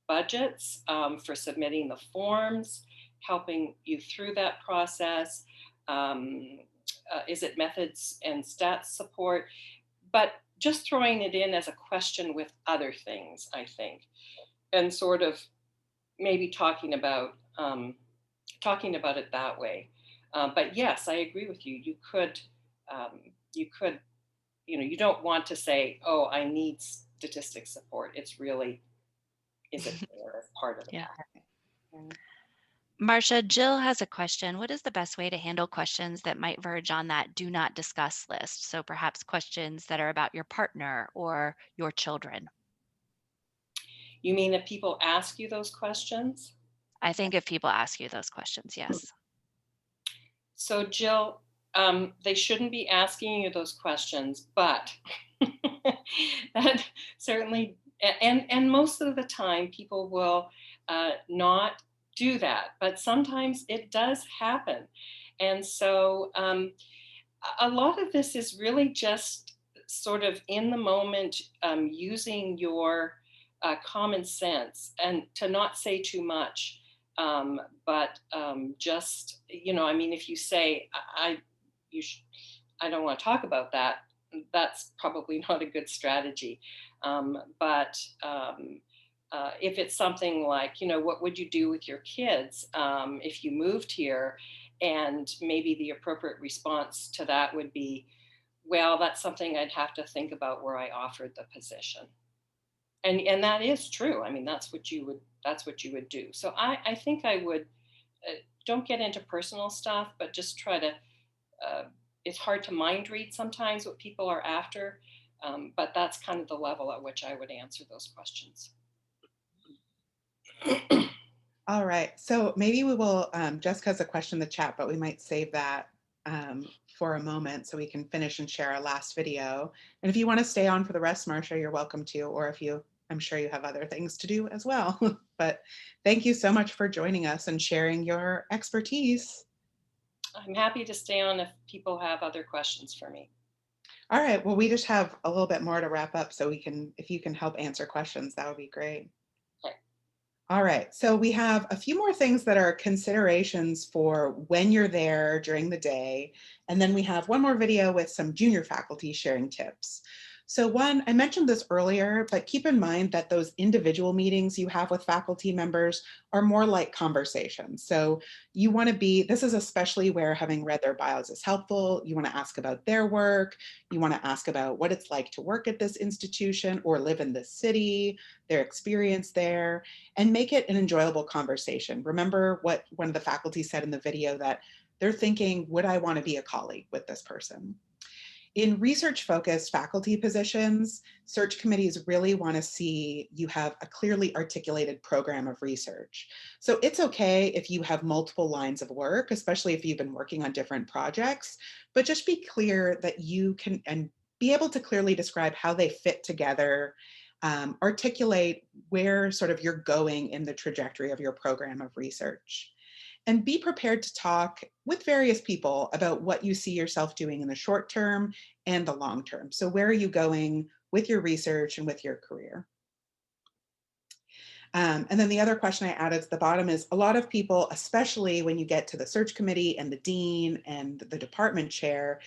budgets for submitting the forms, helping you through that process? Is it methods and stats support? But just throwing it in as a question with other things, I think, and sort of maybe talking about it that way. But yes, I agree with you. You could, you don't want to say, "Oh, I need statistics support." It's really, is it there as part of the package? Yeah. Marcia, Jill has a question. What is the best way to handle questions that might verge on that do not discuss list? So perhaps questions that are about your partner or your children. You mean if people ask you those questions? I think if people ask you those questions, yes. So Jill, they shouldn't be asking you those questions, but that certainly, and most of the time people will not do that, but sometimes it does happen. And so a lot of this is really just sort of in the moment, using your common sense and to not say too much. But just, I mean, if you say, I don't want to talk about that, that's probably not a good strategy. But if it's something like, what would you do with your kids if you moved here? And maybe the appropriate response to that would be, well, that's something I'd have to think about where I offered the position. And that is true. I mean, that's what you would do. So I think I would, don't get into personal stuff, but just try to, it's hard to mind read sometimes what people are after, but that's kind of the level at which I would answer those questions. All right, so maybe we will, Jessica has a question in the chat, but we might save that for a moment so we can finish and share our last video. And if you want to stay on for the rest, Marcia, you're welcome to, or if you, I'm sure you have other things to do as well. But thank you so much for joining us and sharing your expertise. I'm happy to stay on if people have other questions for me. All right, well, we just have a little bit more to wrap up, so we can, if you can help answer questions, that would be great. Okay. All right, so we have a few more things that are considerations for when you're there during the day. And then we have one more video with some junior faculty sharing tips. So one, I mentioned this earlier, but keep in mind that those individual meetings you have with faculty members are more like conversations. So you want to be, this is especially where having read their bios is helpful. You want to ask about their work. You want to ask about what it's like to work at this institution or live in this city, their experience there, and make it an enjoyable conversation. Remember what one of the faculty said in the video, that they're thinking, would I want to be a colleague with this person? In research-focused faculty positions, search committees really want to see you have a clearly articulated program of research. So it's okay if you have multiple lines of work, especially if you've been working on different projects, but just be clear that you can, and be able to clearly describe how they fit together, articulate where sort of you're going in the trajectory of your program of research. And be prepared to talk with various people about what you see yourself doing in the short term and the long term. So where are you going with your research and with your career? And then the other question I added to the bottom is, a lot of people, especially when you get to the search committee and the dean and the department chair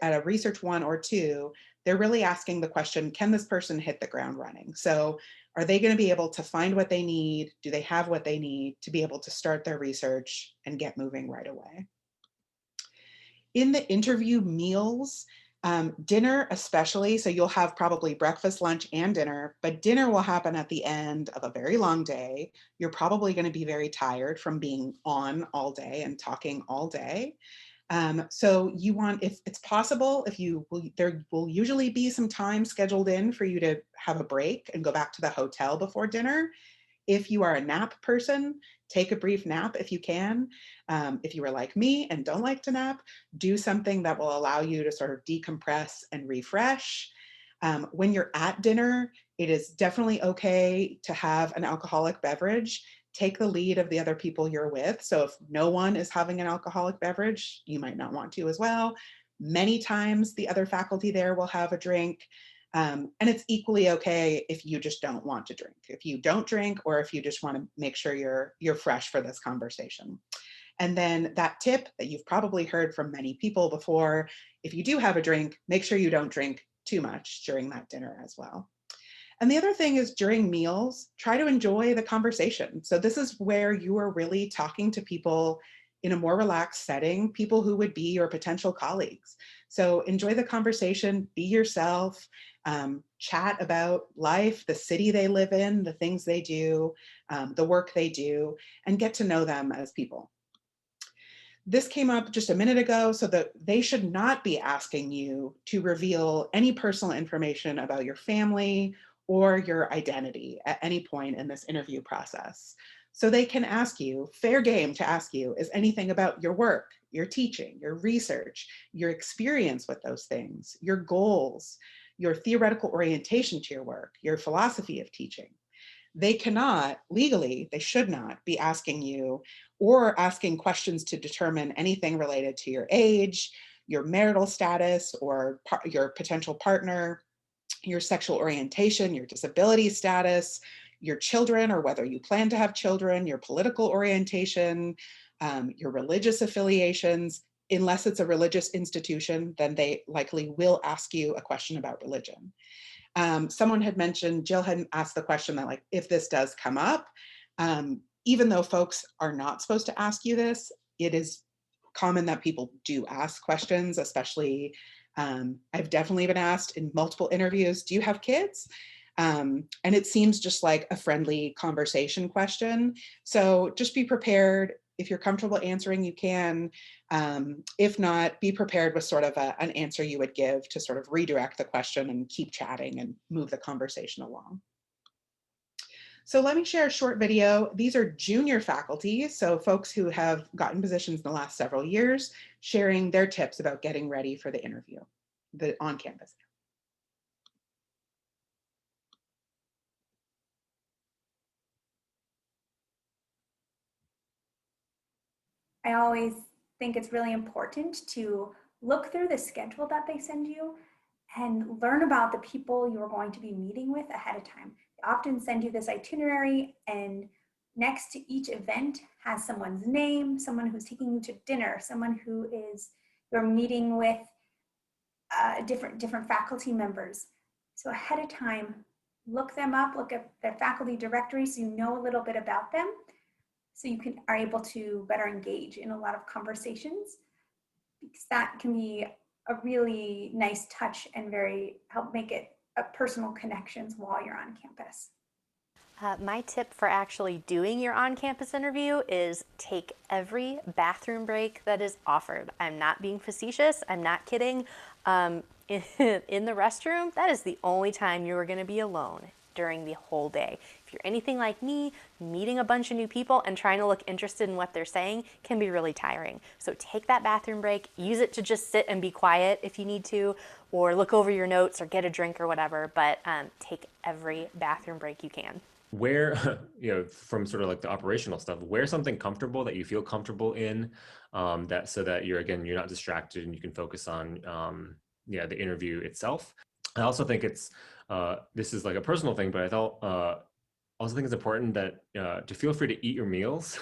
at a research 1 or 2, they're really asking the question, can this person hit the ground running? So are they going to be able to find what they need? Do they have what they need to be able to start their research and get moving right away? In the interview meals, dinner especially, so you'll have probably breakfast, lunch, and dinner, but dinner will happen at the end of a very long day. You're probably going to be very tired from being on all day and talking all day. So you want, if it's possible, if you will, there will usually be some time scheduled in for you to have a break and go back to the hotel before dinner. If you are a nap person, take a brief nap if you can. If you are like me and don't like to nap, do something that will allow you to sort of decompress and refresh. When you're at dinner, it is definitely okay to have an alcoholic beverage. Take the lead of the other people you're with. So if no one is having an alcoholic beverage, you might not want to as well. Many times the other faculty there will have a drink. And it's equally okay if you just don't want to drink. If you don't drink, or if you just want to make sure you're fresh for this conversation. And then that tip that you've probably heard from many people before, if you do have a drink, make sure you don't drink too much during that dinner as well. And the other thing is, during meals, try to enjoy the conversation. So this is where you are really talking to people in a more relaxed setting, people who would be your potential colleagues. So enjoy the conversation, be yourself, chat about life, the city they live in, the things they do, the work they do, and get to know them as people. This came up just a minute ago, so that they should not be asking you to reveal any personal information about your family or your identity at any point in this interview process. So they can ask you, fair game to ask you, is anything about your work, your teaching, your research, your experience with those things, your goals, your theoretical orientation to your work, your philosophy of teaching. They cannot, legally, they should not be asking you or asking questions to determine anything related to your age, your marital status, or your potential partner, your sexual orientation, your disability status, your children, or whether you plan to have children, your political orientation, your religious affiliations. Unless it's a religious institution, then they likely will ask you a question about religion. Someone had mentioned, Jill had asked the question that, like, if this does come up, even though folks are not supposed to ask you this, it is common that people do ask questions, especially, I've definitely been asked in multiple interviews, do you have kids? And it seems just like a friendly conversation question. So just be prepared. If you're comfortable answering, you can. If not, be prepared with sort of an answer you would give to sort of redirect the question and keep chatting and move the conversation along. So let me share a short video. These are junior faculty, so folks who have gotten positions in the last several years, sharing their tips about getting ready for the interview, the on-campus. I always think it's really important to look through the schedule that they send you and learn about the people you're going to be meeting with ahead of time. They often send you this itinerary, and next to each event has someone's name, someone who's taking you to dinner, someone who is you're meeting with different faculty members. So ahead of time, look them up, look at their faculty directory so you know a little bit about them, so you are able to better engage in a lot of conversations, because that can be a really nice touch and help make it a personal connections while you're on campus. My tip for actually doing your on-campus interview is take every bathroom break that is offered. I'm not being facetious. I'm not kidding. In the restroom, that is the only time you are going to be alone during the whole day. If you're anything like me, meeting a bunch of new people and trying to look interested in what they're saying can be really tiring. So take that bathroom break, use it to just sit and be quiet if you need to, or look over your notes or get a drink or whatever, but take every bathroom break you can. Wear, from sort of like the operational stuff, wear something comfortable that you feel comfortable in, that so that you're not distracted and you can focus on, the interview itself. I also think it's, this is like a personal thing, but I also think it's important that to feel free to eat your meals.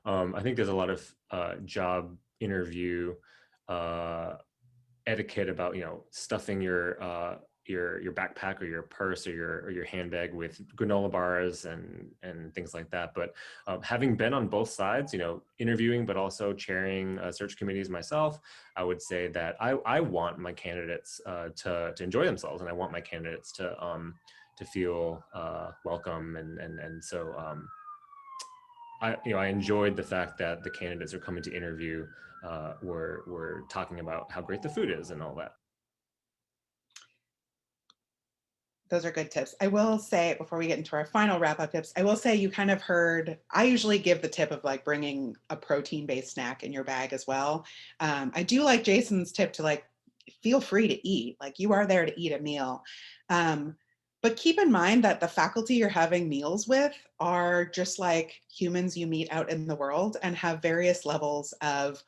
I think there's a lot of job interview etiquette about stuffing your backpack or your purse or your handbag with granola bars and things like that. But having been on both sides, interviewing but also chairing search committees myself, I would say that I want my candidates to enjoy themselves, and I want my candidates to feel welcome, and so I enjoyed the fact that the candidates are coming to interview were talking about how great the food is and all that. Those are good tips. I will say, before we get into our final wrap-up tips, I will say you kind of heard, I usually give the tip of like bringing a protein-based snack in your bag as well. I do like Jason's tip to like, feel free to eat, like you are there to eat a meal. But keep in mind that the faculty you're having meals with are just like humans you meet out in the world and have various levels of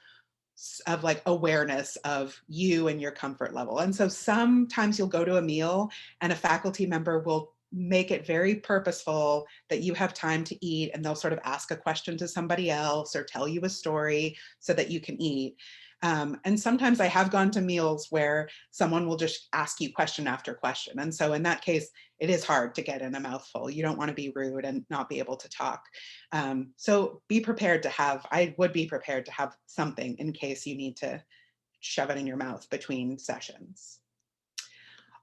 like awareness of you and your comfort level. And so sometimes you'll go to a meal and a faculty member will make it very purposeful that you have time to eat, and they'll sort of ask a question to somebody else or tell you a story so that you can eat. And sometimes I have gone to meals where someone will just ask you question after question. And so in that case, it is hard to get in a mouthful. You don't want to be rude and not be able to talk. So be prepared to I would be prepared to have something in case you need to shove it in your mouth between sessions.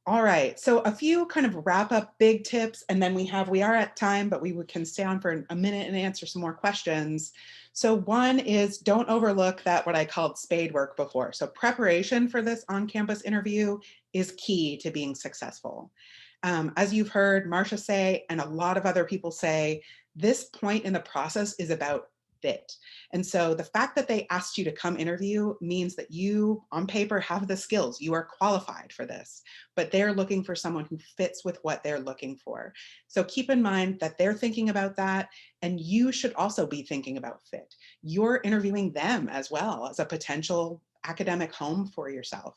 All right, so a few kind of wrap up big tips, and then we are at time, but we can stay on for a minute and answer some more questions. So one is, don't overlook that what I called spade work before. So preparation for this on-campus interview is key to being successful. As you've heard Marcia say, and a lot of other people say, this point in the process is about fit. And so the fact that they asked you to come interview means that you on paper have the skills, you are qualified for this, but they're looking for someone who fits with what they're looking for. So keep in mind that they're thinking about that, and you should also be thinking about fit. You're interviewing them as well as a potential academic home for yourself.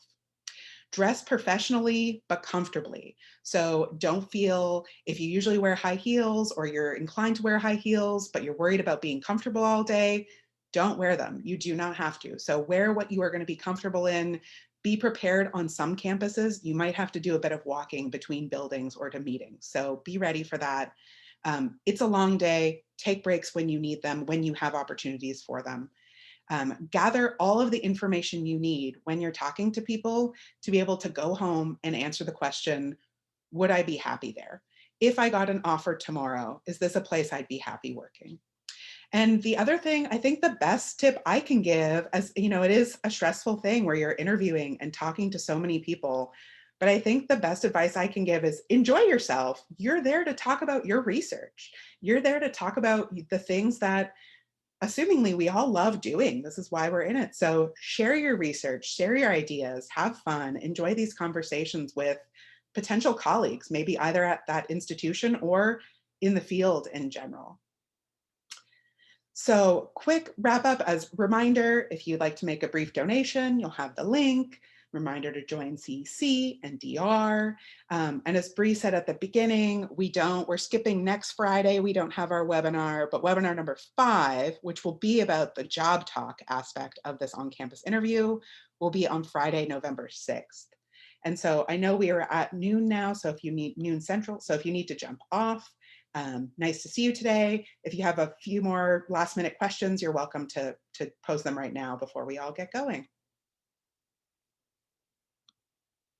Dress professionally, but comfortably. So don't feel, if you usually wear high heels or you're inclined to wear high heels, but you're worried about being comfortable all day, don't wear them. You do not have to. So wear what you are going to be comfortable in. Be prepared. On some campuses, you might have to do a bit of walking between buildings or to meetings. So be ready for that. It's a long day. Take breaks when you need them, when you have opportunities for them. Gather all of the information you need when you're talking to people to be able to go home and answer the question, would I be happy there? if I got an offer tomorrow, is this a place I'd be happy working? And the other thing, I think the best tip I can give, as you know, it is a stressful thing where you're interviewing and talking to so many people, but I think the best advice I can give is enjoy yourself. You're there to talk about your research. You're there to talk about the things that, assumingly, we all love doing. This is why we're in it. So share your research, share your ideas, have fun, enjoy these conversations with potential colleagues, maybe either at that institution or in the field in general. So quick wrap up as reminder, if you'd like to make a brief donation, you'll have the link. Reminder to join CEC and DR. And as Bree said at the beginning, we're skipping next Friday. We don't have our webinar, but webinar number 5, which will be about the job talk aspect of this on-campus interview, will be on Friday, November 6th. And so I know we are at noon now, so if you need noon central, so if you need to jump off, nice to see you today. If you have a few more last minute questions, you're welcome to pose them right now before we all get going.